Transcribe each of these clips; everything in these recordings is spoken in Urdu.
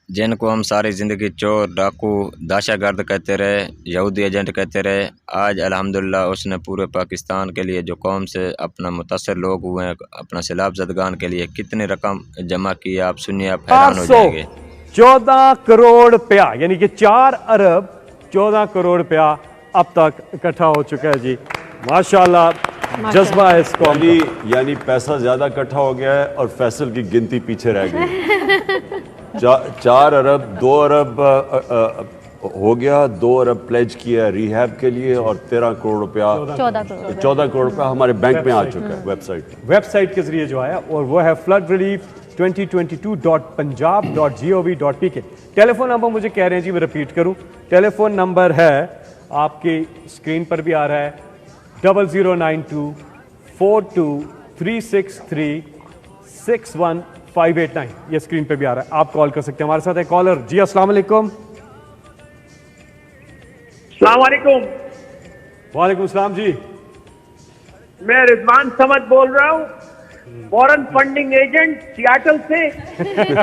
جن کو ہم ساری زندگی چور ڈاکو دہشت گرد کہتے رہے، یہودی ایجنٹ کہتے رہے، آج الحمدللہ اس نے پورے پاکستان کے لیے جو قوم سے اپنا متاثر لوگ ہوئے ہیں، اپنا سیلاب زدگان کے لیے کتنی رقم جمع کی، آپ سنیے آپ حیران ہو جائیں گے۔ 14 کروڑ روپیہ، یعنی کہ 4 ارب 14 کروڑ روپیہ اب تک اکٹھا ہو چکا ہے جی۔ ماشاءاللہ جذبہ ہے اس کو، یعنی پیسہ زیادہ اکٹھا ہو گیا ہے اور فیصل کی گنتی پیچھے رہ گئی۔ 4 ارب 2 ارب ہو گیا، 2 ارب پلیج کیا ریہیب کے لیے، اور 13 کروڑ روپیہ 14 کروڑ روپیہ ہمارے بینک میں آ چکا ہے ویب سائٹ کے ذریعے جو آیا، اور وہ ہے فلڈ ریلیف 2022.punjab.gov.pk۔ ٹیلی فون نمبر مجھے کہہ رہے ہیں جی، میں ریپیٹ کروں، ٹیلی فون نمبر ہے آپ کی اسکرین پر بھی آ رہا ہے 0092-4236361589، یہ اسکرین پہ بھی آ رہا ہے، آپ کال کر سکتے ہیں۔ ہمارے ساتھ ایک کالر جی، السلام علیکم۔ السلام علیکم۔ وعلیکم السلام جی، میں رضوان سمد بول رہا ہوں، فورن فنڈنگ ایجنٹ سیاٹل سے،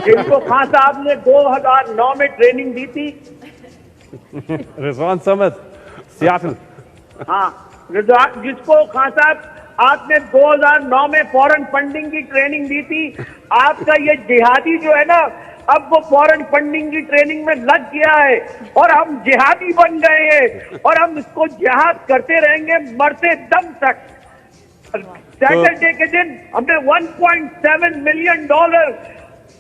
جن کو خان صاحب نے 2009 میں ٹریننگ دی تھی۔ رضوان سمد سیاٹل، ہاں، جس کو خان صاحب آپ نے 2009 میں فورن فنڈنگ کی ٹریننگ دی تھی۔ آپ کا یہ جہادی جو ہے نا، اب وہ فورن فنڈنگ کی ٹریننگ میں لگ گیا ہے، اور ہم جہادی بن گئے ہیں، اور ہم اس کو جہاد کرتے رہیں گے مرتے دم تک۔ سیٹرڈے کے دن ہم نے $1.7 ملین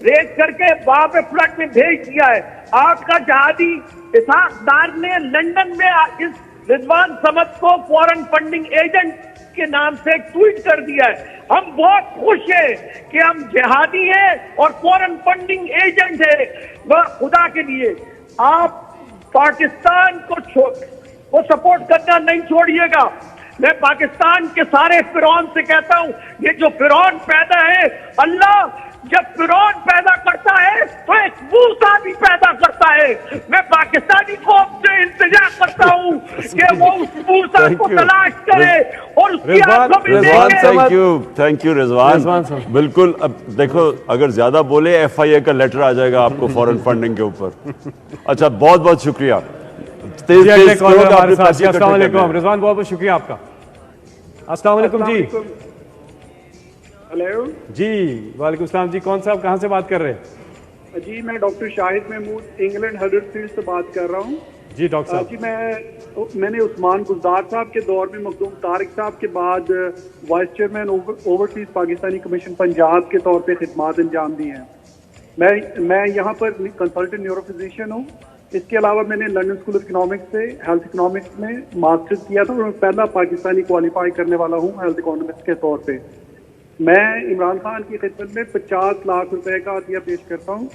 ریز کر کے وہاں پہ فلڈ میں بھیج دیا ہے۔ آپ کا جہادی اسحاق ڈار نے لندن میں اس رضوان سمد کو فورن فنڈنگ ایجنٹ کے نام سے ٹویٹ کر دیا ہے۔ ہم بہت خوش ہیں کہ ہم جہادی ہیں اور فورن فنڈنگ ایجنٹ ہیں۔ خدا کے لیے آپ پاکستان کو سپورٹ کرنا نہیں چھوڑیے گا۔ میں پاکستان کے سارے فرعون سے کہتا ہوں، یہ جو فرعون پیدا ہے، اللہ جب فرعون پیدا کرتا ہے تو ایک موسیٰ بھی پیدا کرتا ہے۔ میں پاکستانی قوم سے التجا کرتا ہوں کہ وہ اس موسیٰ کو تلاش کرے اور اس کی آنکھوں میں دیکھے۔ تھینک یو رضوان، بالکل۔ اب دیکھو، اگر زیادہ بولے FIA کا لیٹر آ جائے گا آپ کو فورن فنڈنگ کے اوپر۔ اچھا، بہت بہت شکریہ۔ السلام علیکم رضوان، بہت بہت شکریہ آپ کا۔ السلام علیکم جی۔ ہیلو جی وعلیکم السلام جی، کون صاحب کہاں سے بات کر رہے ہیں؟ جی میں ڈاکٹر شاہد محمود انگلینڈ ہڈرسفیلڈ سے بات کر رہا ہوں۔ جی ڈاکٹر صاحب جی، میں نے عثمان گلزار صاحب کے دور میں مخدوم طارق صاحب کے بعد vice chairman overseas Pakistani commission Punjab کے طور پہ خدمات انجام دی ہیں۔ میں یہاں پر کنسلٹنٹ نیورو فزیشین ہوں۔ اس کے علاوہ میں نے لنڈن اسکول آف اکنامکس سے ہیلتھ اکنامکس میں ماسٹرز کیا تھا، اور میں پہلا پاکستانی کوالیفائی کرنے والا ہوں ہیلتھ اکنامکس کے طور پہ۔ میں عمران خان کی خدمت میں 50 لاکھ روپے کا عطیہ پیش کرتا ہوں،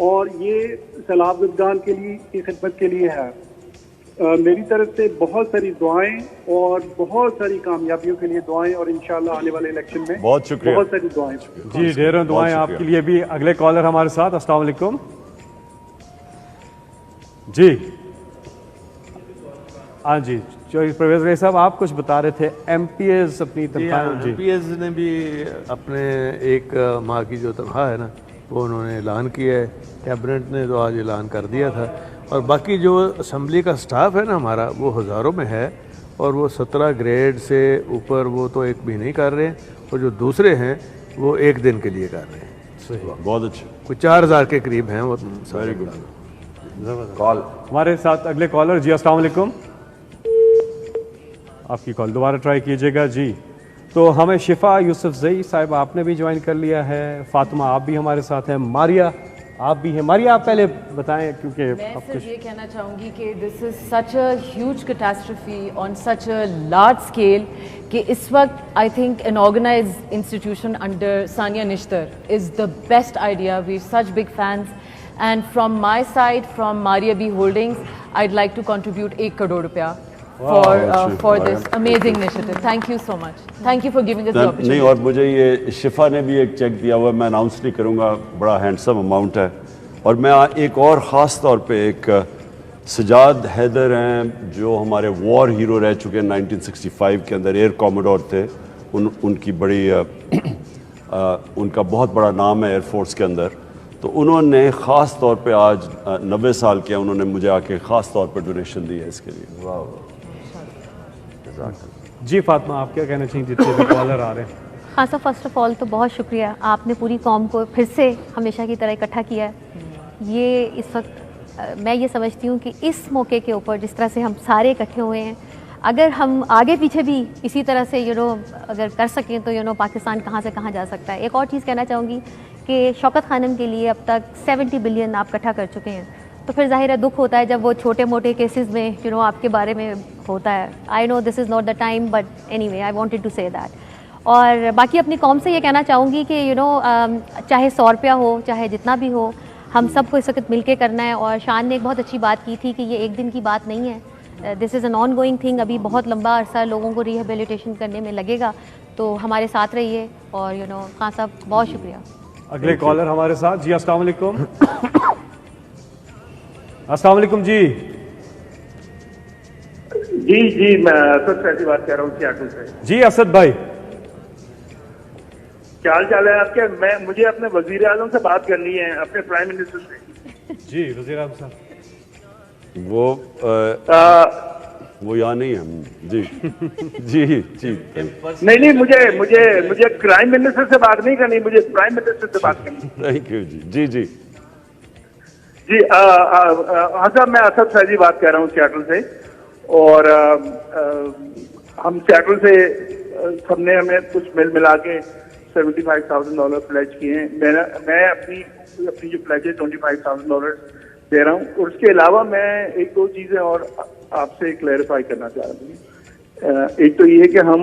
اور یہ سیلاب زدگان کے لیے کی خدمت کے لیے ہے۔ میری طرف سے بہت ساری دعائیں اور بہت ساری کامیابیوں کے لیے دعائیں، اور انشاءاللہ آنے والے الیکشن میں بہت شکریہ، بہت ساری دعائیں۔ جی ڈھیروں دعائیں آپ کے لیے بھی۔ اگلے کالر ہمارے ساتھ، السلام علیکم جی۔ ہاں جی پرویز بھائی صاحب، آپ کچھ بتا رہے تھے MPs اپنی تنخواہ۔ جی MPs نے بھی اپنے 1 ماہ کی جو تنخواہ ہے نا، وہ انہوں نے اعلان کیا ہے، کیبنٹ نے تو آج اعلان کر دیا تھا۔ اور باقی جو اسمبلی کا سٹاف ہے نا ہمارا، وہ ہزاروں میں ہے، اور وہ 17 گریڈ سے اوپر وہ تو 1 بھی نہیں کر رہے ہیں، اور جو دوسرے ہیں وہ 1 دن کے لیے کر رہے ہیں۔ بہت اچھا، کوئی 4000 کے قریب ہیں وہ سارے۔ کال ہمارے ساتھ اگلے کالر جی، السلام علیکم۔ آپ کی کال دوبارہ ٹرائی کیجیے گا جی۔ تو ہمیں شفا یوسف زئی صاحب آپ نے بھی جوائن کر لیا ہے، فاطمہ آپ بھی ہمارے ساتھ ہیں، ماریا آپ بھی ہیں۔ ماریا آپ پہلے بتائیں، کیونکہ میں صرف یہ کہنا چاہوں گی کہ this is such a huge catastrophe on such a large scale کہ اس وقت I think an organise institution under Sania Nishtar is the best idea. We such big fans, and from my side, from Maria B holdings, I like to contribute 1 crore rupiya for this amazing initiative. Thank you so much. Thank you for giving us the opportunity. نہیں، اور مجھے یہ شفا نے بھی ایک چیک دیا ہوا ہے، میں اناؤنس نہیں کروں گا، بڑا ہینڈسم اماؤنٹ ہے۔ اور میں ایک اور خاص طور پہ ایک سجاد حیدر ہیں، جو ہمارے وار ہیرو رہ چکے ہیں 1965 کے اندر، ایئر کوموڈور تھے، ان کی بڑی ان کا بہت بڑا نام ہے ایئر فورس کے اندر۔ تو انہوں نے خاص طور پہ آج 90 سال کے انہوں نے مجھے آ کے خاص طور پر ڈونیشن دی ہے اس کے لیے. واہ جی فاطمہ آپ کیا کہنا چاہیں جتنے بھی کالر آ رہے ہیں؟ خان صاحب فرسٹ آف آل تو بہت شکریہ، آپ نے پوری قوم کو پھر سے ہمیشہ کی طرح اکٹھا کیا ہے. یہ اس وقت میں یہ سمجھتی ہوں کہ اس موقع کے اوپر جس طرح سے ہم سارے اکٹھے ہوئے ہیں، اگر ہم آگے پیچھے بھی اسی طرح سے اگر کر سکیں تو پاکستان کہاں سے کہاں جا سکتا ہے. ایک اور چیز کہنا چاہوں گی کہ شوکت خانم کے لیے اب تک 70 بلین آپ اکٹھا کر چکے ہیں، تو پھر ظاہر ہے دکھ ہوتا ہے جب وہ چھوٹے موٹے کیسز میں آپ کے بارے میں ہوتا ہے. I know this is not the time but anyway I wanted to say that. اور باقی اپنی قوم سے یہ کہنا چاہوں گی کہ چاہے 100 روپیہ ہو چاہے جتنا بھی ہو، ہم سب کو اس وقت مل کے کرنا ہے. اور شان نے ایک بہت اچھی بات کی تھی کہ یہ ایک دن کی بات نہیں ہے، this is an ongoing thing. ابھی بہت لمبا عرصہ لوگوں کو ریہیبلیٹیشن کرنے میں لگے گا، تو ہمارے ساتھ رہیے. اور خان صاحب بہت شکریہ. اگلے کالر ہمارے ساتھ. جی السلام علیکم. السلام علیکم. جی جی میں اسد فیضی بات کر رہا ہوں سیاٹل سے. جی اسد بھائی کیا حال چال ہے آپ کے؟ مجھے اپنے وزیر اعظم سے بات کرنی ہے، اپنے پرائم منسٹر سے. جی وزیر اعظم صاحب وہ یہاں نہیں ہے. جی جی جی نہیں مجھے پرائم منسٹر سے بات نہیں کرنی، مجھے پرائم منسٹر سے بات کرنی. Thank you. جی جی جی ہاں صاحب میں اسد فیضی بات کر رہا ہوں سیاٹل سے. اور ہم سیاٹل سے سب نے ہمیں کچھ ملا کے $75,000 پلیج کیے ہیں. میں اپنی جو پلیج ہے $25,000 دے رہا ہوں. اور اس کے علاوہ میں ایک دو چیزیں اور آپ سے کلیریفائی کرنا چاہ رہا ہوں. ایک تو یہ ہے کہ ہم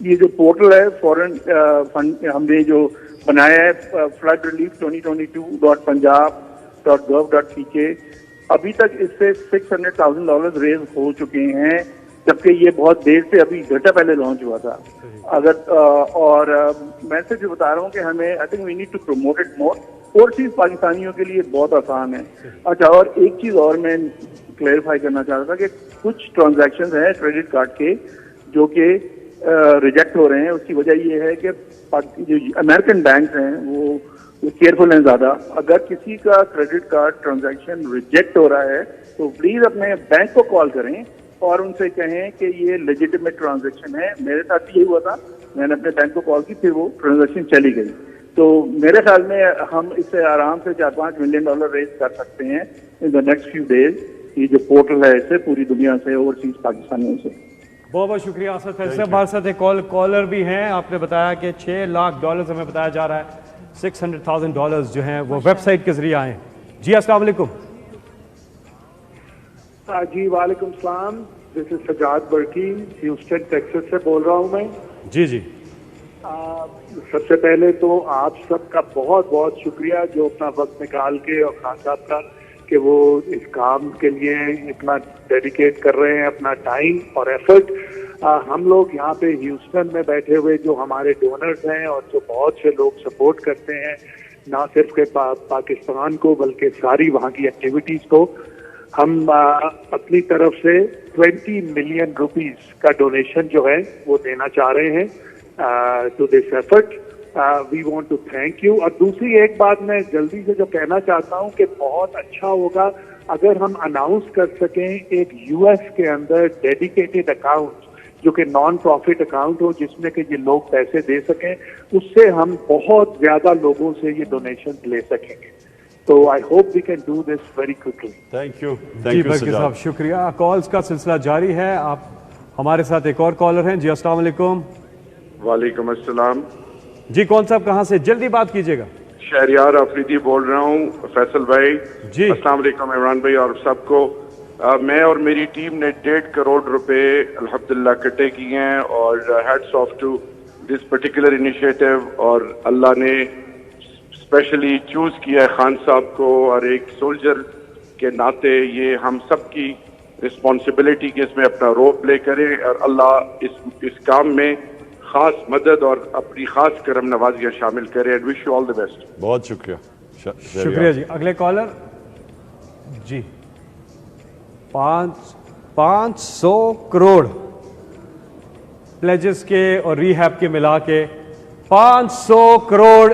یہ جو پورٹل ہے فورن فنڈ ہم نے جو بنایا ہے فلڈ ریلیف 2022.punjab.gov.pk، ابھی تک اس سے $600,000 ریز ہو چکے ہیں، جبکہ یہ بہت دیر سے ابھی گھنٹہ پہلے لانچ ہوا تھا. اور میں سے جو بتا رہا ہوں کہ ہمیں I think we need to promote it more. Overseas پاکستانیوں کے لیے بہت آسان ہے. اچھا اور ایک چیز اور میں کلیئرفائی کرنا چاہ رہا تھا کہ کچھ ٹرانزیکشنز ہیں کریڈٹ کارڈ کے جو کہ ریجیکٹ ہو رہے ہیں. اس کی وجہ یہ ہے کہ جو امریکن بینکس ہیں وہ کیئرفل ہیں زیادہ. اگر کسی کا کریڈٹ کارڈ ٹرانزیکشن ریجیکٹ ہو رہا ہے تو پلیز اپنے بینک کو کال کریں اور ان سے کہیں کہ یہ لیجیٹمیٹ ٹرانزیکشن ہے. میرے ساتھ بھی یہی ہوا تھا، میں نے اپنے بینک کو کال کی، پھر وہ ٹرانزیکشن چلی گئی. تو میرے خیال میں ہم اس سے آرام سے $4-5 ملین ریز کر سکتے ہیں ان دا نیکسٹ فیو ڈیز. یہ جو پورٹل ہے اسے پوری دنیا سے اوورسیز پاکستانیوں سے. بہت بہت شکریہ اسد فیضی صاحب. ہمارے ساتھ ایک کالر بھی ہیں. آپ نے بتایا کہ $6 لاکھ ہمیں بتایا جا رہا ہے، $600,000 جو ہیں وہ ویب سائٹ کے ذریعے آئے ہیں. جی السلام علیکم. جی وعلیکم السلام. دس از سجاد برکی، ہیوسٹن ٹیکسس سے بول رہا ہوں میں. جی جی سب سے پہلے تو آپ سب کا بہت بہت شکریہ جو اپنا وقت نکال کے، اور خان صاحب کا کہ وہ اس کام کے لیے اتنا ڈیڈیکیٹ کر رہے ہیں اپنا ٹائم اور ایفرٹ. ہم لوگ یہاں پہ ہیوسٹن میں بیٹھے ہوئے جو ہمارے ڈونرز ہیں اور جو بہت سے لوگ سپورٹ کرتے ہیں نہ صرف کہ پاکستان کو بلکہ ساری وہاں کی ایکٹیویٹیز کو، ہم اپنی طرف سے 20 ملین روپیز کا ڈونیشن جو ہے وہ دینا چاہ رہے ہیں to this effort. We want to thank you. اور دوسری ایک بات میں جلدی سے جو کہنا چاہتا ہوں کہ بہت اچھا ہوگا اگر ہم اناؤنس کر سکیں ایک US کے اندر ڈیڈیکیٹڈ اکاؤنٹ جو کہ نان پروفٹ اکاؤنٹ ہو جس میں کہ یہ لوگ پیسے دے سکیں. اس سے ہم بہت زیادہ لوگوں سے یہ ڈونیشن لے سکیں گے. تو I hope we can do this very quickly. Thank you. جی برکی صاحب شکریہ. کالز کا سلسلہ جاری ہے. آپ ہمارے ساتھ ایک اور کالر ہیں. جی السلام علیکم. وعلیکم السلام. جی کون صاحب کہاں سے؟ جلدی بات کیجیے گا. شہریار آفریدی بول رہا ہوں. فیصل بھائی جی السلام علیکم. عمران بھائی اور سب کو میں اور میری ٹیم نے 1.5 کروڑ روپے الحمدللہ اکٹھے کیے ہیں اور heads off to this particular initiative. اور اللہ نے اسپیشلی چوز کیا ہے خان صاحب کو اور ایک سولجر کے ناطے یہ ہم سب کی رسپانسبلٹی کہ اس میں اپنا رول پلے کریں اور اللہ اس کام میں خاص مدد اور اپنی خاص کرم نوازیاں شامل کریں. And wish you all the best. بہت شکریہ. شکریہ جی. اگلے کالر. جی 500 کروڑ پلیجز کے اور ریہیب کے ملا کے 500 کروڑ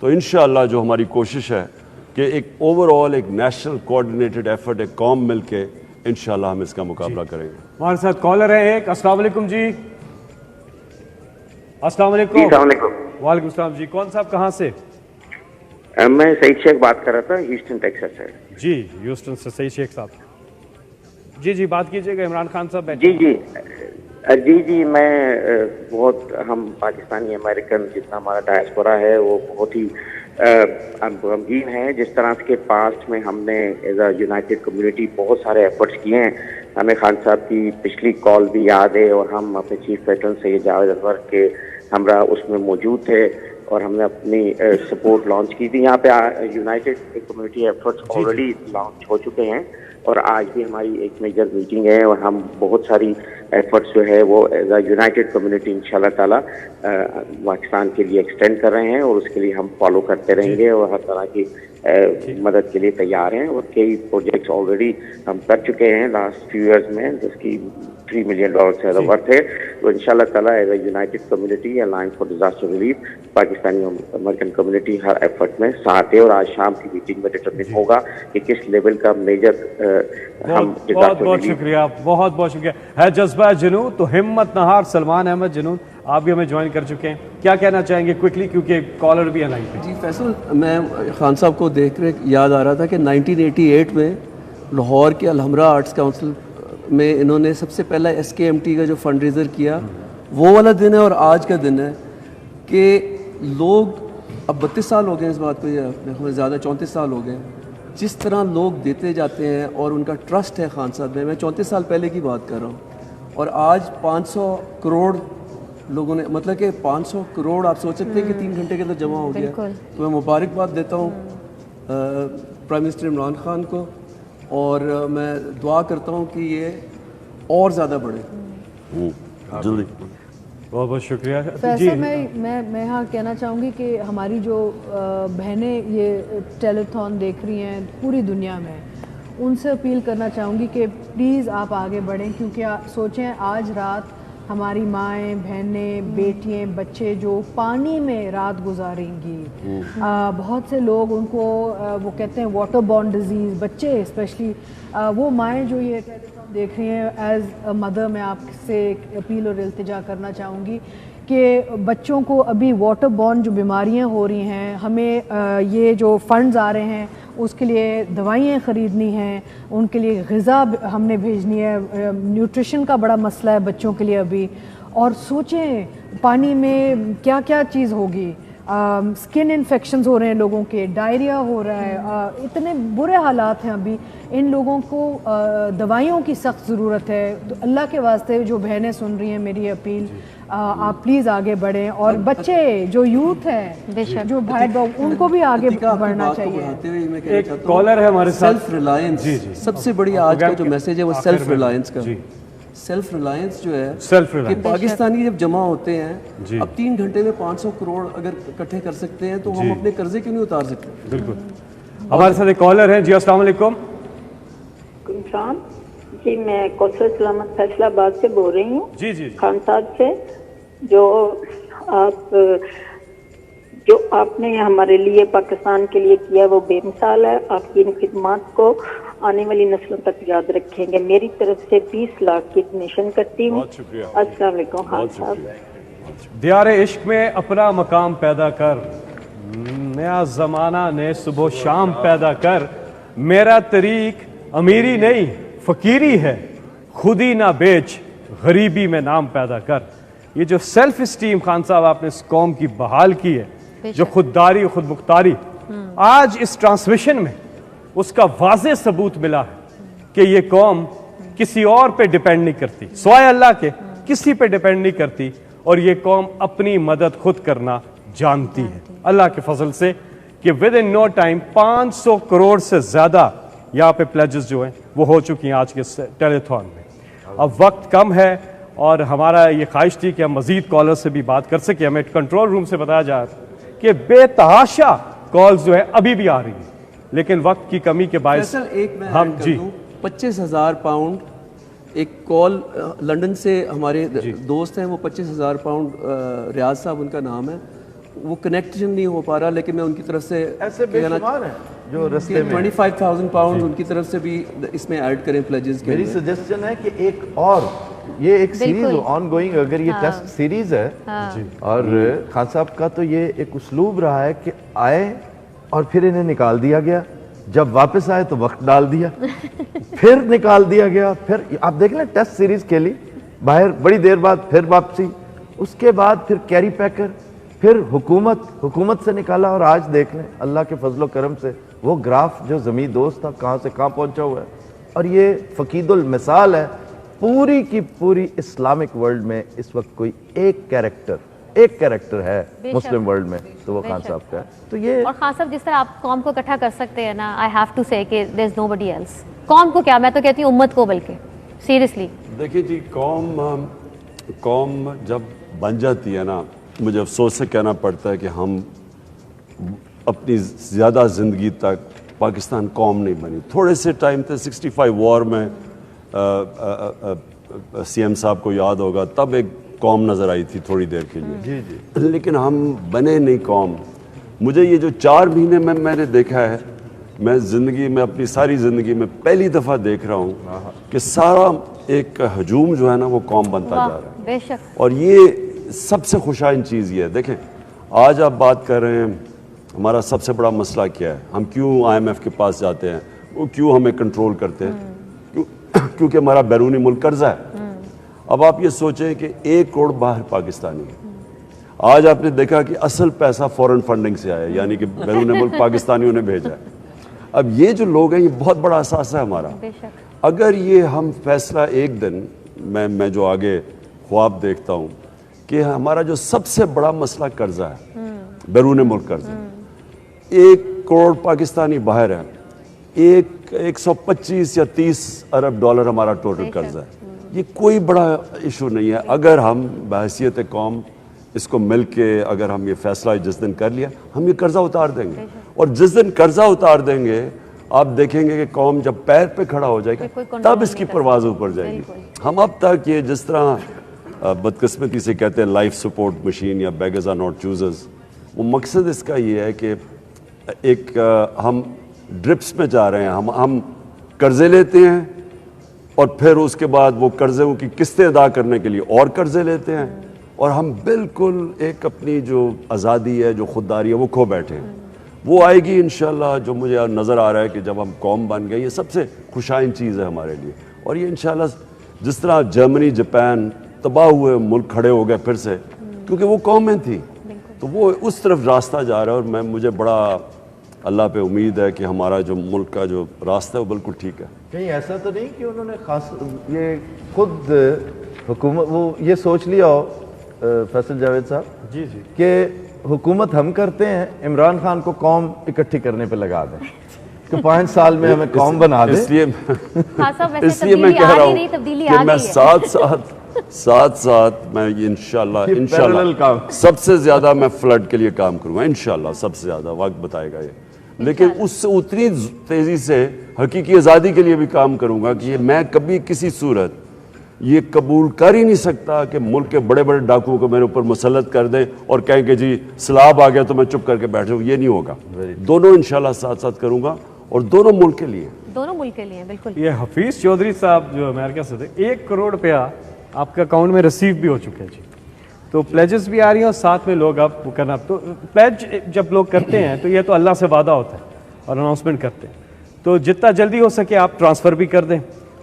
تو انشاءاللہ جو ہماری کوشش ہے کہ ایک اوور آل ایک نیشنل کوآرڈینیٹڈ ایفرٹ ایک قوم مل کے انشاءاللہ ہم اس کا مقابلہ کریں گے. ہمارے ساتھ کالر ہے ایک. السلام علیکم جی. السلام علیکم. السلام علیکم. وعلیکم السلام جی. کون صاحب کہاں سے؟ میں سعید شیخ بات کر رہا تھا ہیوسٹن ٹیکساس سے. جی ہیوسٹن سے سعید شیخ صاحب. جی بات کیجیے گا. عمران خان صاحب جی میں بہت ہم پاکستانی امریکن جتنا ہمارا ڈائسپورا ہے وہ بہت ہی غمگین ہے جس طرح کے پاسٹ میں ہم نے ایز اے یونائٹڈ کمیونٹی بہت سارے ایفرٹس کیے ہیں. ہمیں خان صاحب کی پچھلی کال بھی یاد ہے اور ہم اپنے چیف پیٹرن سید جاوید انور کے ہمراہ اس میں موجود تھے اور ہم نے اپنی سپورٹ لانچ کی تھی. یہاں پہ united community efforts already launch ہو چکے ہیں اور آج بھی ہماری ایک میجر میٹنگ ہے اور ہم بہت ساری ایفرٹس جو ہے وہ ایز اے یونائٹڈ کمیونٹی انشاءاللہ تعالیٰ پاکستان کے لیے ایکسٹینڈ کر رہے ہیں اور اس کے لیے ہم فالو کرتے رہیں گے اور ہر طرح کی مدد کے لیے تیار ہیں. اور کئی پروجیکٹس آلریڈی ہم کر چکے ہیں لاسٹ فیو ایئرز میں جس کی $3 ملین سے زیادہ ورتھ ہے. تو انشاءاللہ تعالیٰ as a United community alliance for disaster relief Pakistani American community Hare effort میں ساتھ ہے اور آج شام کی میٹنگ میں ڈٹرمن ہوگا کہ کس لیول کا میجر ہم بہت شکریہ. بہت بہت شکریہ. ہے جذبہ جنون تو ہمت نہار سلمان احمد جنون آپ بھی ہمیں جوائن کر چکے ہیں. کیا کہنا چاہیں گے کوئکلی کیونکہ کالر بھی ہے لائن پہ. جی فیصل میں خان صاحب کو دیکھ کر یاد آ رہا تھا کہ 1988 میں لاہور کے الحمرہ آرٹس کاؤنسل میں انہوں نے سب سے پہلا SKMT کا جو فنڈ ریزر کیا وہ والا دن ہے اور آج کا دن ہے کہ لوگ اب 32 سال ہو گئے اس بات کو یا زیادہ 34 سال ہو گئے جس طرح لوگ دیتے جاتے ہیں اور ان کا ٹرسٹ ہے خان صاحب میں 34 سال پہلے کی بات کر رہا ہوں اور آج 500 کروڑ لوگوں نے مطلب کہ 500 کروڑ آپ سوچ سکتے ہیں کہ 3 گھنٹے کے اندر جمع ہو گیا. تو میں مبارکباد دیتا ہوں پرائم منسٹر عمران خان کو اور میں دعا کرتا ہوں کہ یہ اور زیادہ بڑھے. جلدی. بہت بہت شکریہ. فیصل میں یہاں کہنا چاہوں گی کہ ہماری جو بہنیں یہ ٹیلیتھون دیکھ رہی ہیں پوری دنیا میں ان سے اپیل کرنا چاہوں گی کہ پلیز آپ آگے بڑھیں کیونکہ سوچیں آج رات ہماری مائیں بہنیں بیٹیاں بچے جو پانی میں رات گزاریں گی. بہت سے لوگ ان کو وہ کہتے ہیں واٹر بورن ڈیزیز بچے اسپیشلی وہ مائیں جو یہ دیکھ رہی ہیں ایز اے مدر میں آپ سے ایک اپیل اور التجا کرنا چاہوں گی کہ بچوں کو ابھی واٹر بورن جو بیماریاں ہو رہی ہیں ہمیں یہ جو فنڈز آ رہے ہیں اس کے لیے دوائیں خریدنی ہیں ان کے لیے غذا ہم نے بھیجنی ہے. نیوٹریشن کا بڑا مسئلہ ہے بچوں کے لیے ابھی اور سوچیں پانی میں کیا کیا چیز ہوگی. سکن انفیکشنز ہو رہے ہیں لوگوں کے ڈائریا ہو رہا ہے اتنے برے حالات ہیں ابھی ان لوگوں کو دوائیوں کی سخت ضرورت ہے. تو اللہ کے واسطے جو بہنیں سن رہی ہیں میری اپیل آپ پلیز آگے بڑھیں اور بچے جو یوتھ ہے جو بھائی بہن ان کو بھی آگے بڑھنا چاہیے. ایک کالر ہے ہمارے ساتھ. سیلف ریلائنس سب سے بڑی آج کا جو میسیج ہے وہ سیلف ریلائنس کا. سیلف ریلائنس جو ہے کہ پاکستانی جب جمع ہوتے ہیں اب 3 گھنٹے میں 500 کروڑ اگر اکٹھے کر سکتے ہیں تو ہم اپنے قرضے کیوں نہیں اتار سکتے. بالکل. ہمارے ساتھ ایک کالر ہے. جی السلام علیکم. جی میں کوثر سلامت فیصلہ آباد سے بول رہی ہوں. جی خان صاحب سے جو آپ نے ہمارے لیے پاکستان کے لیے کیا وہ بے مثال ہے. آپ کی ان خدمات کو آنے والی نسلوں تک یاد رکھیں گے. میری طرف سے 20 لاکھ کی ڈونیشن کرتی ہوں. السلام علیکم خان صاحب. دیار عشق میں اپنا مقام پیدا کر نیا زمانہ نے صبح و شام پیدا کر. میرا طریق امیری نہیں فقیری ہے خودی نہ بیچ غریبی میں نام پیدا کر. یہ جو سیلف اسٹیم خان صاحب آپ نے اس قوم کی بحال کی ہے جو خودداری خود مختاری آج اس ٹرانسمیشن میں اس کا واضح ثبوت ملا ہے کہ یہ قوم کسی اور پہ ڈیپینڈ نہیں کرتی سوائے اللہ کے کسی پہ ڈیپینڈ نہیں کرتی اور یہ قوم اپنی مدد خود کرنا جانتی ہے اللہ کے فضل سے کہ with in no time 500 crore سے زیادہ یہاں پہ پلیجز جو ہیں وہ ہو چکی ہیں آج کے ٹیلیتھون میں. اب وقت کم ہے اور ہمارا یہ خواہش تھی کہ ہم مزید کالر سے بھی بات کر سکیں. ہمیں کنٹرول روم سے بتایا جا رہا کہ بے تحاشا کالز جو ہے ابھی بھی آ رہی ہیں لیکن وقت کی کمی کے باعث ہم 25,000 پاؤنڈ ایک کال لنڈن سے ہمارے دوست ہیں وہ 25,000 پاؤنڈ ریاض صاحب ان کا نام ہے وہ کنیکشن نہیں ہو پا رہا, لیکن میں ان کی طرف سے ایسے بے شمار ہیں جو رستے میں 25,000 پاؤنڈ ان کی طرف سے بھی اس میں ایڈ کریں پلیجز کے. میری سجیسشن ہے کہ ایک اور یہ ایک سیریز آن گوئنگ, اگر یہ ٹیسٹ سیریز ہے اور خان صاحب کا تو یہ ایک اسلوب رہا ہے کہ آئے اور پھر انہیں نکال دیا گیا, جب واپس آئے تو وقت ڈال دیا, پھر نکال دیا گیا, پھر آپ دیکھ لیں ٹیسٹ سیریز کھیلی باہر, بڑی دیر بعد پھر واپسی, اس کے بعد پھر کیری پیکر, پھر حکومت سے نکالا, اور آج دیکھ لیں اللہ کے فضل و کرم سے وہ گراف جو زمین دوست تھا کہاں سے کہاں پہنچا ہوا ہے. اور یہ فقید المثال ہے پوری کی پوری اسلامک ورلڈ میں. اس وقت کوئی ایک کیریکٹر ہے مسلم ورلڈ میں تو وہ خان صاحب کا ہے. تو یہ اور خان صاحب جس طرح آپ قوم کو اکٹھا کر سکتے ہیں نا, آئی ہیو ٹو سے کہ دیر از نو بڈی ایلس. قوم کو کیا, میں تو کہتی ہوں امت کو, بلکہ سیریسلی دیکھیے جی, قوم جب بن جاتی ہے نا, مجھے افسوس سے کہنا پڑتا ہے کہ ہم اپنی زیادہ زندگی تک پاکستان قوم نہیں بنی. تھوڑے سے ٹائم تھے 65 وار میں, سی ایم صاحب کو یاد ہوگا, تب ایک قوم نظر آئی تھی تھوڑی دیر کے لیے, لیکن ہم بنے نہیں قوم. مجھے یہ جو 4 مہینے میں نے دیکھا ہے, میں زندگی میں اپنی ساری زندگی میں پہلی دفعہ دیکھ رہا ہوں کہ سارا ایک ہجوم جو ہے نا وہ قوم بنتا جا رہا ہے. بے شک. اور یہ سب سے خوشائن چیز یہ ہے. دیکھیں آج آپ بات کر رہے ہیں ہمارا سب سے بڑا مسئلہ کیا ہے, ہم کیوں IMF کے پاس جاتے ہیں, وہ کیوں ہمیں کنٹرول کرتے ہیں, کیونکہ ہمارا بیرونی ملک قرضہ ہے. اب آپ یہ سوچیں کہ 1 کروڑ باہر پاکستانی ہے. آج آپ نے دیکھا کہ اصل پیسہ فورن فنڈنگ سے آیا, یعنی کہ بیرون ملک پاکستانیوں نے بھیجا ہے. اب یہ جو لوگ ہیں یہ بہت بڑا اثاثہ ہے ہمارا. اگر یہ ہم فیصلہ ایک دن, میں جو آگے خواب دیکھتا ہوں کہ ہمارا جو سب سے بڑا مسئلہ قرضہ ہے, بیرون ملک قرضہ, 1 کروڑ پاکستانی باہر ہے, 125 یا 30 ارب ڈالر ہمارا ٹوٹل قرضہ ہے. یہ کوئی بڑا ایشو نہیں ہے. اگر ہم بحیثیت قوم اس کو مل کے اگر ہم یہ فیصلہ جس دن کر لیا, ہم یہ قرضہ اتار دیں گے. اور جس دن قرضہ اتار دیں گے آپ دیکھیں گے کہ قوم جب پیر پہ کھڑا ہو جائے گا تب اس کی پرواز اوپر جائے گی. ہم اب تک یہ جس طرح بدقسمتی سے کہتے ہیں لائف سپورٹ مشین یا بیگرز آر ناٹ چوزرز, وہ مقصد اس کا یہ ہے کہ ایک ہم ڈرپس میں جا رہے ہیں. ہم قرضے لیتے ہیں اور پھر اس کے بعد وہ قرضوں کی قسطیں ادا کرنے کے لیے اور قرضے لیتے ہیں, اور ہم بالکل ایک اپنی جو آزادی ہے, جو خودداری ہے, وہ کھو بیٹھے ہیں. وہ آئے گی انشاءاللہ. جو مجھے نظر آ رہا ہے کہ جب ہم قوم بن گئے, یہ سب سے خوشائن چیز ہے ہمارے لیے. اور یہ انشاءاللہ جس طرح جرمنی, جاپان تباہ ہوئے ملک کھڑے ہو گئے پھر سے, کیونکہ وہ قومیں تھیں, تو وہ اس طرف راستہ جا رہا ہے. اور مجھے بڑا اللہ پہ امید ہے کہ ہمارا جو ملک کا جو راستہ ہے وہ بالکل ٹھیک ہے. کہیں ایسا تو نہیں کہ انہوں نے خاص یہ خود حکومت وہ یہ سوچ لیا ہو فیصل جاوید صاحب کہ حکومت ہم کرتے ہیں, عمران خان کو قوم اکٹھی کرنے پہ لگا دیں کہ 5 سال میں ہمیں قوم بنا دیں. اس لیے میں کہہ رہا ہوں کہ میں ساتھ میں انشاءاللہ سب سے زیادہ میں فلڈ کے لیے کام کروں گا انشاءاللہ. سب سے زیادہ وقت بتائے گا یہ, لیکن اس سے اتنی تیزی سے حقیقی آزادی کے لیے بھی کام کروں گا کہ میں کبھی کسی صورت یہ قبول کر ہی نہیں سکتا کہ ملک کے بڑے بڑے ڈاکوؤں کو میرے اوپر مسلط کر دیں اور کہیں کہ جی سیلاب آ گیا تو میں چپ کر کے بیٹھ جاؤں. یہ نہیں ہوگا. دونوں انشاءاللہ ساتھ ساتھ کروں گا, اور دونوں ملک کے لیے. بالکل. یہ حفیظ چودھری صاحب جو امریکہ سے تھے, 1 کروڑ روپیہ آپ کے اکاؤنٹ میں ریسیو بھی ہو چکے ہیں جی. تو پلیجز بھی آ رہی ہیں اور ساتھ میں لوگ اب وہ کرنا. تو پلیج جب لوگ کرتے ہیں تو یہ تو اللہ سے وعدہ ہوتا ہے اور اناؤنسمنٹ کرتے ہیں, تو جتنا جلدی ہو سکے آپ ٹرانسفر بھی کر دیں,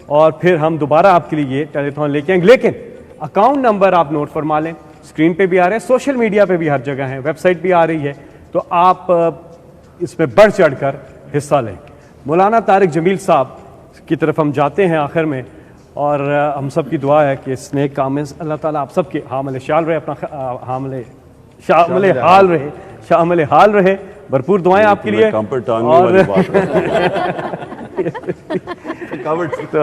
اور پھر ہم دوبارہ آپ کے لیے یہ ٹیلی تھون لے کے آئیں گے. لیکن اکاؤنٹ نمبر آپ نوٹ فرما لیں, اسکرین پہ بھی آ رہے ہیں, سوشل میڈیا پہ بھی ہر جگہ ہیں, ویب سائٹ بھی آ رہی ہے, تو آپ اس میں بڑھ چڑھ کر حصہ لیں. مولانا طارق جمیل صاحب کی طرف ہم جاتے ہیں آخر میں, اور ہم سب کی دعا ہے کہ اس نیک کام میں اللہ تعالیٰ آپ سب کے حامل شال رہے, اپنا شامل حال رہے. بھرپور دعائیں آپ کے لیے. تو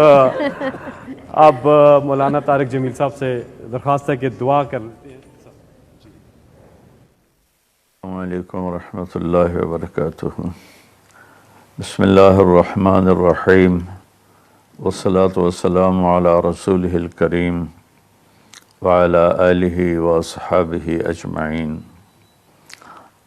اب مولانا طارق جمیل صاحب سے درخواست ہے کہ دعا کر لیتے ہیں. السلام علیکم ورحمۃ اللہ وبرکاتہ. بسم اللہ الرحمن الرحیم, والصلاة والسلام علی رسولہ الکریم وعلی آلہ واصحابہ اجمعین.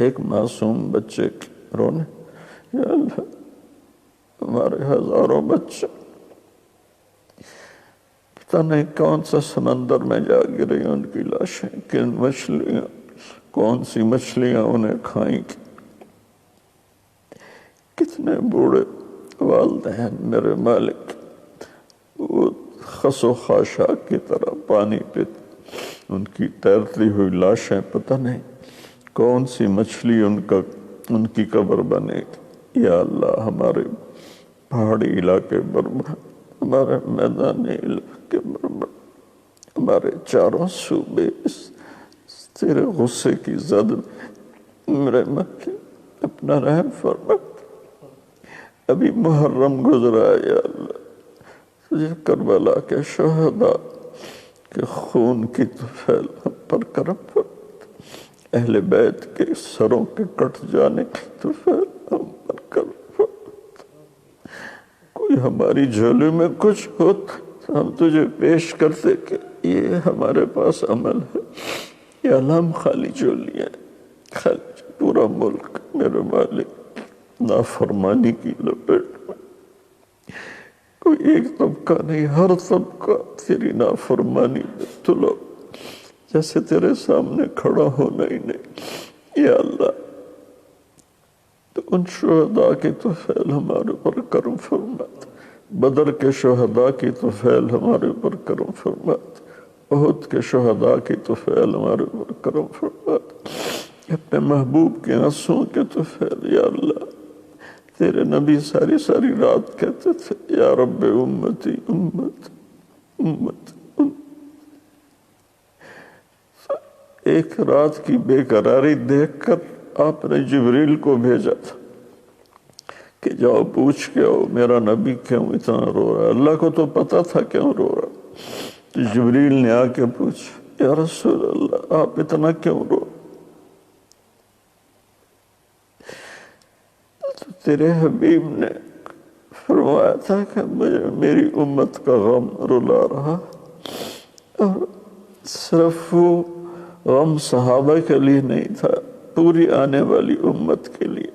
ایک معصوم بچے کے رونے، یا اللہ ہمارے ہزاروں بچے پتہ نہیں کون سا سمندر میں جا گرے، ان کی لاشیں، کن مچھلیاں، کون سی مچھلیاں انہیں کھائیں گی۔ کتنے بوڑھے والدین میرے مالک، وہ خس و خاشاک کی طرح پانی پیتے، ان کی تیرتی ہوئی لاشیں، پتہ نہیں کون سی مچھلی ان کی قبر بنے گی۔ یا اللہ ہمارے پہاڑی علاقے برباد، ہمارے میدانی علاقے برباد، ہمارے چاروں صوبے تیرے غصے کی زد میرے مکہ اپنا رحم فرما۔ ابھی محرم گزرا ہے یا اللہ، تجھے کربلا کے شہداء کے خون کی طفیل ہم پر کرم فرما، اہل بیت کے سروں کے کٹ جانے کی طفیل ہم پر کرم فرما۔ کوئی ہماری جھولی میں کچھ ہوتا تو ہم تجھے پیش کرتے کہ یہ ہمارے پاس عمل ہے، یا اللہ ہم خالی جھولی ہیں، خالی پورا ملک میرے مالک نافرمانی کی لپیٹ میں، کوئی ایک طبقہ نہیں، ہر طبقہ تیری نافرمانی میں تلو، جیسے تیرے سامنے کھڑا ہونا ہی نہیں۔ یا اللہ تو ان شہداء کی طفیل ہمارے پر کرم فرمات، بدر کے شہداء کی طفیل ہمارے پر کرم فرمات، احد کے شہداء کی طفیل ہمارے پر کرم فرمات، اپنے محبوب کے آنسوں کے طفیل۔ یا اللہ تیرے نبی ساری ساری رات کہتے تھے یا رب امتی امت امت امت۔ ایک رات کی بے قراری دیکھ کر آپ نے جبریل کو بھیجا تھا کہ جاؤ پوچھ کے آؤ میرا نبی کیوں اتنا رو رہا ہے۔ اللہ کو تو پتا تھا کیوں رو رہا، تو جبریل نے آ کے پوچھا یا رسول اللہ آپ اتنا کیوں رو؟ تو تیرے حبیب نے فرمایا تھا کہ مجھے میری امت کا غم رلا رہا، اور صرف وہ غم صحابہ کے لیے نہیں تھا، پوری آنے والی امت کے لیے،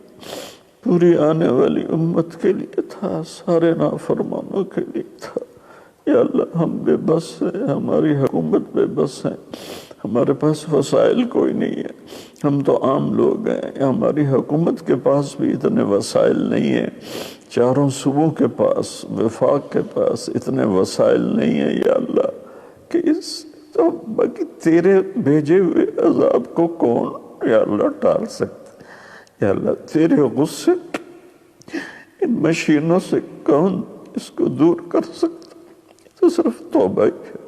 پوری آنے والی امت کے لیے تھا، سارے نافرمانوں کے لیے تھا۔ یا اللہ ہم بے بس ہیں، ہماری حکومت بے بس ہیں، ہمارے پاس وسائل کوئی نہیں ہے، ہم تو عام لوگ ہیں، ہماری حکومت کے پاس بھی اتنے وسائل نہیں ہیں، چاروں صوبوں کے پاس، وفاق کے پاس اتنے وسائل نہیں ہیں۔ یا اللہ کہ اس تو باقی تیرے بھیجے ہوئے عذاب کو کون یا اللہ ٹال سکتا، یا اللہ تیرے غصے ان مشینوں سے کون اس کو دور کر سکتا، تو صرف توبہ ہی ہے۔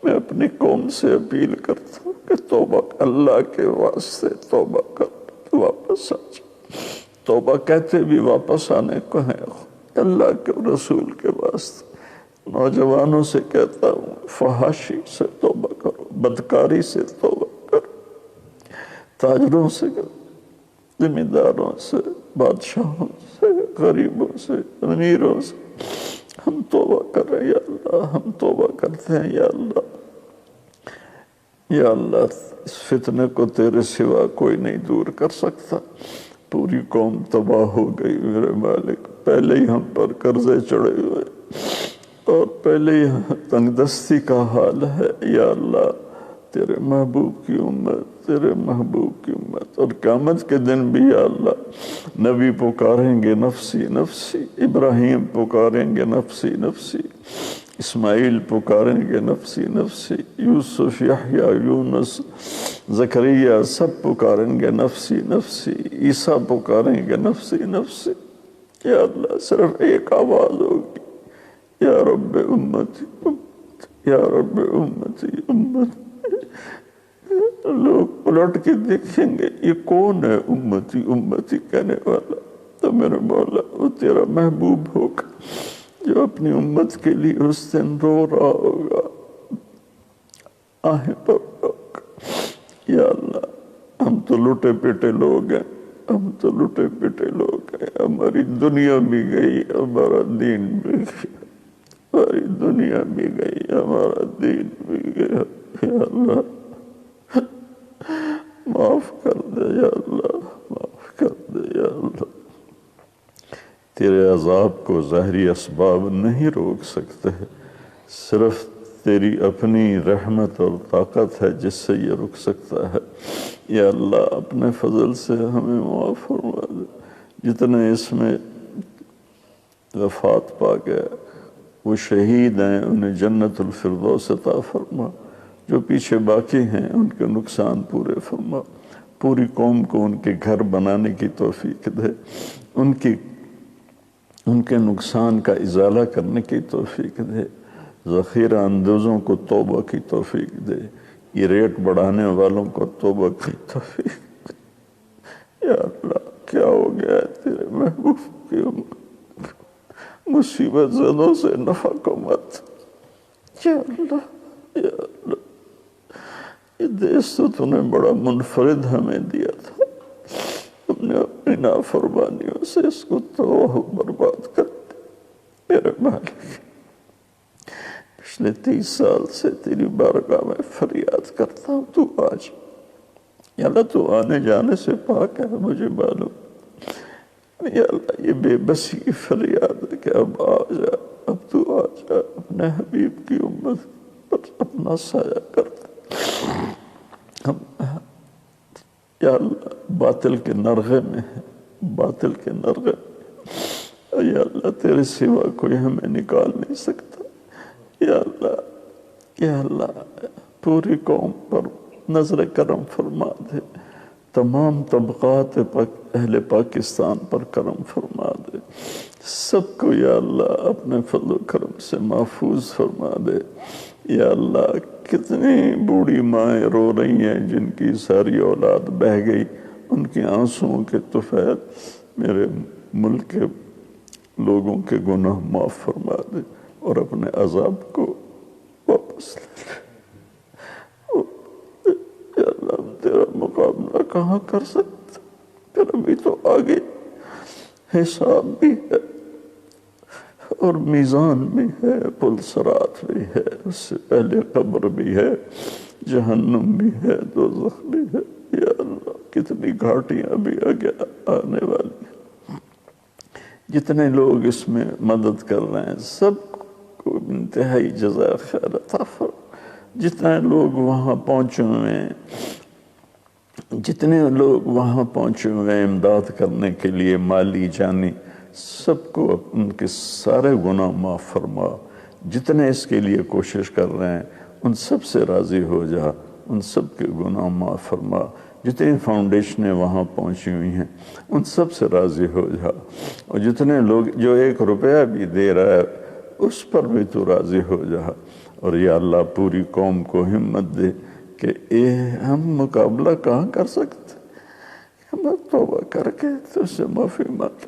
میں اپنی قوم سے اپیل کرتا ہوں کہ توبہ اللہ کے واسطے توبہ کر، واپس آ جا۔ توبہ کہتے بھی واپس آنے کو ہے، اللہ کے رسول کے واسطے۔ نوجوانوں سے کہتا ہوں فحاشی سے توبہ کرو، بدکاری سے توبہ کرو، تاجروں سے، زمینداروں سے، بادشاہوں سے، غریبوں سے، امیروں سے ہم توبہ کر رہے ہیں۔ یا اللہ ہم توبہ کرتے ہیں۔ یا اللہ، یا اللہ اس فتنے کو تیرے سوا کوئی نہیں دور کر سکتا۔ پوری قوم تباہ ہو گئی میرے مالک، پہلے ہی ہم پر قرضے چڑھے ہوئے اور پہلے ہی تنگ دستی کا حال ہے۔ یا اللہ تیرے محبوب کی امت، تیرے محبوب کی امت، اور قیامت کے دن بھی یا اللہ نبی پکاریں گے نفسی نفسی، ابراہیم پکاریں گے نفسی نفسی، اسماعیل پکاریں گے نفسی نفسی، یوسف، یحییٰ، یونس، زکریا سب پکاریں گے نفسی نفسی، عیسیٰ پکاریں گے نفسی نفسی۔ یا اللہ صرف ایک آواز ہوگی یا رب امتی امتی، یا رب امتی امتی۔ لوگ الٹ کے دیکھیں گے یہ کون ہے امتی امتی کہنے والا، تو میرے مولا وہ تیرا محبوب ہوگا جو اپنی امت کے لیے اس دن رو رہا ہوگا، آہیں پر ہوگا۔ یا اللہ ہم تو لٹے پیٹے لوگ ہیں، ہم تو لٹے پیٹے لوگ ہیں، ہماری دنیا بھی گئی، ہمارا دین بھی گیا، ہماری دنیا بھی گئی، ہمارا دین بھی گیا۔ یا اللہ معاف کر دے یا اللہ۔ تیرے عذاب کو ظاہری اسباب نہیں روک سکتے، صرف تیری اپنی رحمت اور طاقت ہے جس سے یہ رک سکتا ہے۔ یا اللہ اپنے فضل سے ہمیں معاف فرما دے، جتنے اس میں وفات پا گئے وہ شہید ہیں انہیں جنت الفردوس عطا فرما، جو پیچھے باقی ہیں ان کے نقصان پورے فرما، پوری قوم کو ان کے گھر بنانے کی توفیق دے، ان کے نقصان کا ازالہ کرنے کی توفیق دے، ذخیرہ اندوزوں کو توبہ کی توفیق دے، یہ ریٹ بڑھانے والوں کو توبہ کی توفیق دے۔ یا اللہ کیا ہو گیا ہے تیرے محبوب کی امت، مصیبت زدوں سے نفع کو مت۔ یا اللہ یا اللہ، یہ دیس تو نے بڑا منفرد ہمیں دیا تھا، تم نے اپنی نافرمانیوں سے اس کو تباہ و برباد کر دیا۔ میرے مالک پچھلے 30 سال سے تیری بارگاہ میں فریاد کرتا ہوں، تو آج یا اللہ تو آنے جانے سے پاک ہے، مجھے معلوم۔ یا اللہ یہ بے بسی کی فریاد ہے کہ اب آ جا، اب تو آ جا، اپنے حبیب کی امت پر اپنا سایہ کر دے۔ ہم یا اللہ باطل کے نرغے میں ہیں، باطل کے نرغے میں، یا اللہ تیرے سوا کوئی ہمیں نکال نہیں سکتا۔ یا اللہ پوری قوم پر نظر کرم فرما دے، تمام طبقات اہل پاکستان پر کرم فرما دے، سب کو یا اللہ اپنے فضل و کرم سے محفوظ فرما دے۔ یا اللہ کتنی بوڑھی مائیں رو رہی ہیں جن کی ساری اولاد بہہ گئی، ان کی آنسوؤں کے طفیل میرے ملک کے لوگوں کے گناہ معاف فرما دے اور اپنے عذاب کو واپس لے لے۔ یا اللہ ہم تیرا مقابلہ کہاں کر سکتے، تیرا بھی تو آگے حساب بھی ہے اور میزان بھی ہے، پل صراط بھی ہے، اس سے پہلے قبر بھی ہے، جہنم بھی ہے، دوزخ بھی ہے۔ یا اللہ کتنی گھاٹیاں بھی آنے والی ہیں۔ جتنے لوگ اس میں مدد کر رہے ہیں سب کو انتہائی جزائے خیر عطا فرما۔ جتنے لوگ وہاں پہنچے ہوئے ہیں، جتنے لوگ وہاں پہنچے ہوئے ہیں امداد کرنے کے لیے مالی جانی، سب کو ان کے سارے گناہ معاف فرما۔ جتنے اس کے لیے کوشش کر رہے ہیں ان سب سے راضی ہو جا، ان سب کے گناہ معاف فرما۔ جتنی فاؤنڈیشنیں وہاں پہنچی ہوئی ہیں ان سب سے راضی ہو جا، اور جتنے لوگ جو 1 روپیہ بھی دے رہا ہے اس پر بھی تو راضی ہو جا۔ اور یا اللہ پوری قوم کو ہمت دے کہ ہم مقابلہ کہاں کر سکتے، ہم توبہ کر کے تو سے معافی مانگ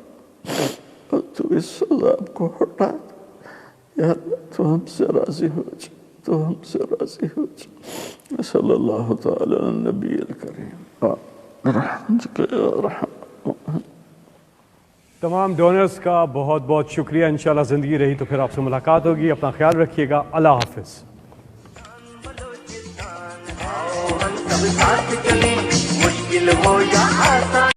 اور تو اس عذاب کو ہٹا دے۔ یا اللہ تو ہم سے راضی ہو جا، تو ہم سے راضی ہو جا۔ صلی اللہ تعالی علی النبی الکریم برحمتک یا ارحم۔ تمام ڈونرز کا بہت بہت شکریہ، انشاءاللہ زندگی رہی تو پھر آپ سے ملاقات ہوگی، اپنا خیال رکھیے گا، اللہ حافظ۔ مشکل ہو یا آسان